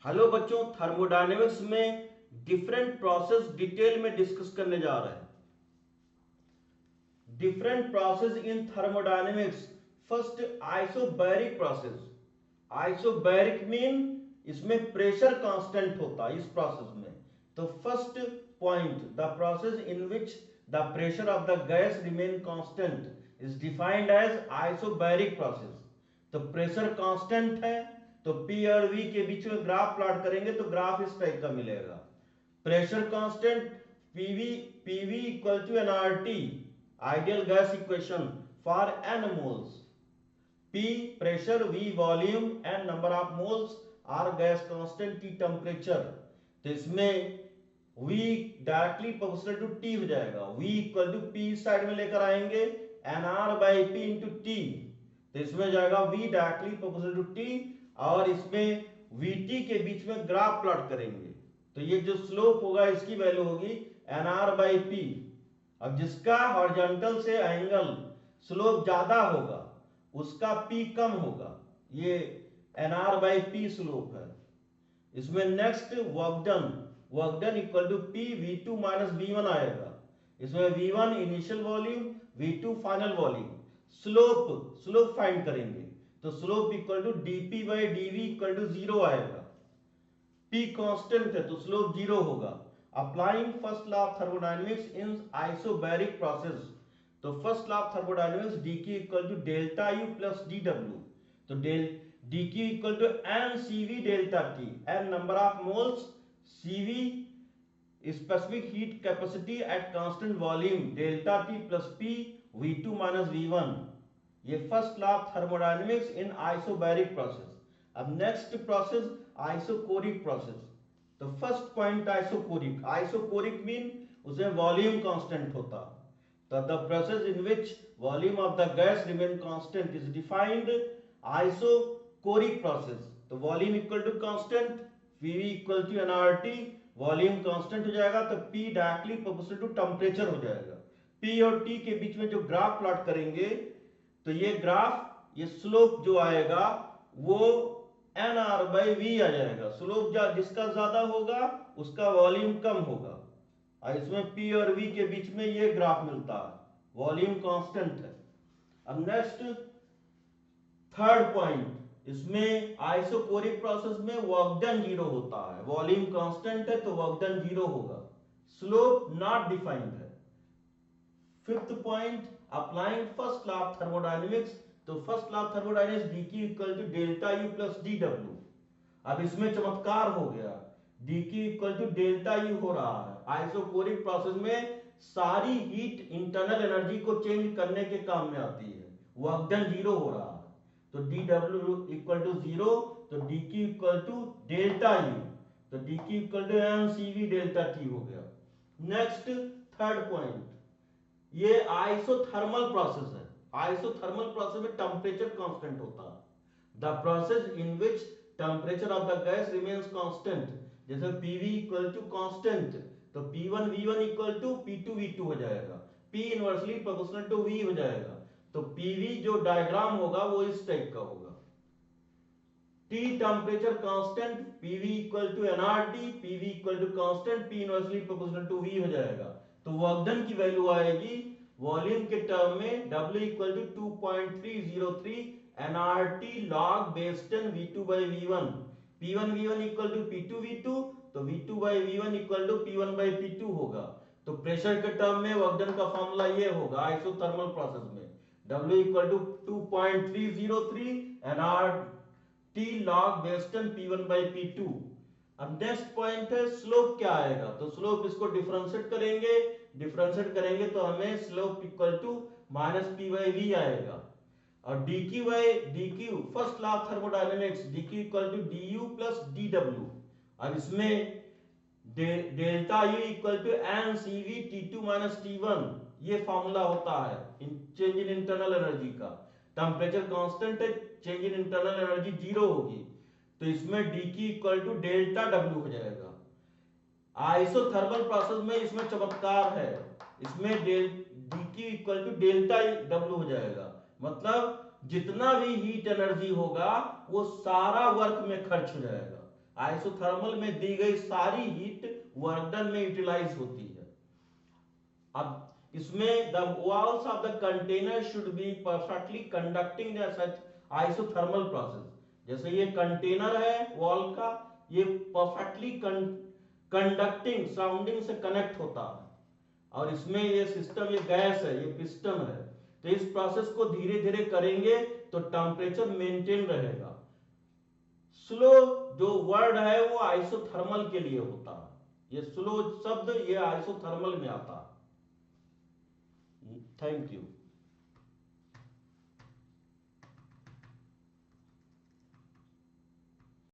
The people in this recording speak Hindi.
हेलो बच्चों, थर्मोडायनेमिक्स में डिफरेंट प्रोसेस डिटेल में डिस्कस करने जा रहे हैं। Different process in thermodynamics. First, isobaric process. Isobaric mean इसमें प्रेशर कांस्टेंट होता है इस प्रोसेस में। तो first point, the process in which the pressure of the gas remain constant is defined as isobaric process. तो प्रेशर कांस्टेंट है, तो पी और वी के बीच में ग्राफ प्लॉट करेंगे तो ग्राफ इस टाइप का मिलेगा। Pressure constant PV equal to NRT, ideal gas equation for N moles. P pressure, V volume and number of moles, R gas constant, T temperature। तो इसमें V directly proportional to T हो जाएगा। V equal to P side में लेकर आएंगे NR by P into T। तो इसमें जाएगा V directly proportional to T और इसमें VT के बीच में ग्राफ प्लॉट करेंगे। तो ये जो स्लोप होगा इसकी वैल्यू होगी NR बाई P। अब जिसका हॉरिजॉन्टल से एंगल स्लोप ज्यादा होगा उसका P कम होगा। ये NR बाई P स्लोप है। इसमें next work done equal to P V2 minus V1 आएगा। इसमें V1 initial volume, V2 final volume. Slope find करेंगे तो slope equal to dP by dV equal to 0 आएगा। P कांस्टेंट है तो स्लोप 0 होगा। Applying first law of thermodynamics in isobaric process. तो first law of thermodynamics dq equal to delta u plus dw। तो dq equal to n cv delta t, n number of moles, cv specific heat capacity at constant volume, delta t plus p v2 minus v1। ये first law of thermodynamics in isobaric process. अब नेक्स्ट प्रोसेस आइसोकोरिक प्रोसेस। तो फर्स्ट पॉइंट आइसोकोरिक मीन उसमें वॉल्यूम कांस्टेंट होता। The process in which volume of the gas remain constant is defined isochoric process। तो volume equal to constant, Pv equal to nRT, volume constant हो जाएगा तो P directly proportional to temperature हो जाएगा। P और T के बीच में जो ग्राफ प्लॉट करेंगे तो ये ग्राफ, ये स्लोप जो आएगा वो NR बाई V आ जाएगा। स्लोप जिसका ज्यादा होगा उसका वॉल्यूम कम होगा और इसमें P और V के बीच में ये ग्राफ मिलता है, वॉल्यूम कांस्टेंट है। अब नेक्स्ट थर्ड पॉइंट, इसमें आइसोकोरिक प्रोसेस में वर्क डन 0 होता है। वॉल्यूम कांस्टेंट है तो वर्क डन 0 होगा। स्लोप नॉट डिफाइंड है। Fifth point, applying first law of thermodynamics. तो first law of thermodynamics dq equal to delta u plus dw। अब इसमें चमत्कार हो गया, dq equal to delta u हो रहा है। आइसोकोरिक प्रोसेस में सारी हीट इंटरनल एनर्जी को चेंज करने के काम में आती है। वर्क डन 0 हो रहा है तो dw इक्वल टू 0, तो dq equal to delta U, तो dq equal to mcv delta t हो गया। नेक्स्ट थर्ड पॉइंट, ये आइसोथर्मल प्रोसेस है। आइसोथर्मल प्रोसेस में टेम्परेचर कांस्टेंट होता है। The process in which temperature of the gas remains constant. जैसे Pv इक्वल टू कांस्टेंट तो P1 V1 equal to P2 V2 हो जाएगा। P inversely proportional to V हो जाएगा। तो Pv जो डायग्राम होगा वो इस टाइप का होगा। T temperature constant, Pv equal to nRT, Pv equal to constant, P inversely proportional to V हो जाएगा। तो वर्क डन की वैल्यू आएगी वॉल्यूम के टर्म में W equal to 2.303 nRT log base 10 V2 by V1। P1 V1 equal to P2 V2, तो V2 by V1 equal to P1 by P2 होगा। तो प्रेशर के टर्म में वर्क डन का फॉर्मूला ये होगा आइसोथर्मल प्रोसेस में, W equal to 2.303 nRT log base 10 P1 by P2। अब नेक्स्ट पॉइंट है स्लोप क्या आएगा। तो स्लोप इसको डिफरेंशिएट करेंगे तो हमें slope equal to minus P by V आएगा। और dq by dq, first law of thermodynamics, dq equal to du plus dw। अब इसमें delta U equal to N cv t2 minus t1, ये फॉर्मूला होता है चेंज इन इंटरनल एनर्जी का। टेम्परेचर कांस्टेंट है, चेंज इन इंटरनल एनर्जी 0 होगी तो इसमें dq equal to delta w हो जाएगा। आइसोथर्मल प्रोसेस में इसमें चमत्कार है, इसमें dq equal to delta w हो जाएगा। मतलब जितना भी हीट एनर्जी होगा वो सारा वर्क में खर्च हो जाएगा। आइसोथर्मल में दी गई सारी हीट वर्क डन में यूटिलाइज होती है। अब इसमें the walls of the container should be perfectly conducting the such isothermal process. जैसे ये कंटेनर है वॉल का, ये परफेक्टली कंडक्टिंग सराउंडिंग से कनेक्ट होता है, और इसमें ये सिस्टम, ये गैस है, ये पिस्टन है, तो इस प्रोसेस को धीरे धीरे करेंगे तो टेम्परेचर मेंटेन रहेगा। स्लो जो वर्ड है वो आइसोथर्मल के लिए होता है, ये स्लो शब्द ये आइसोथर्मल में आता है। Thank you.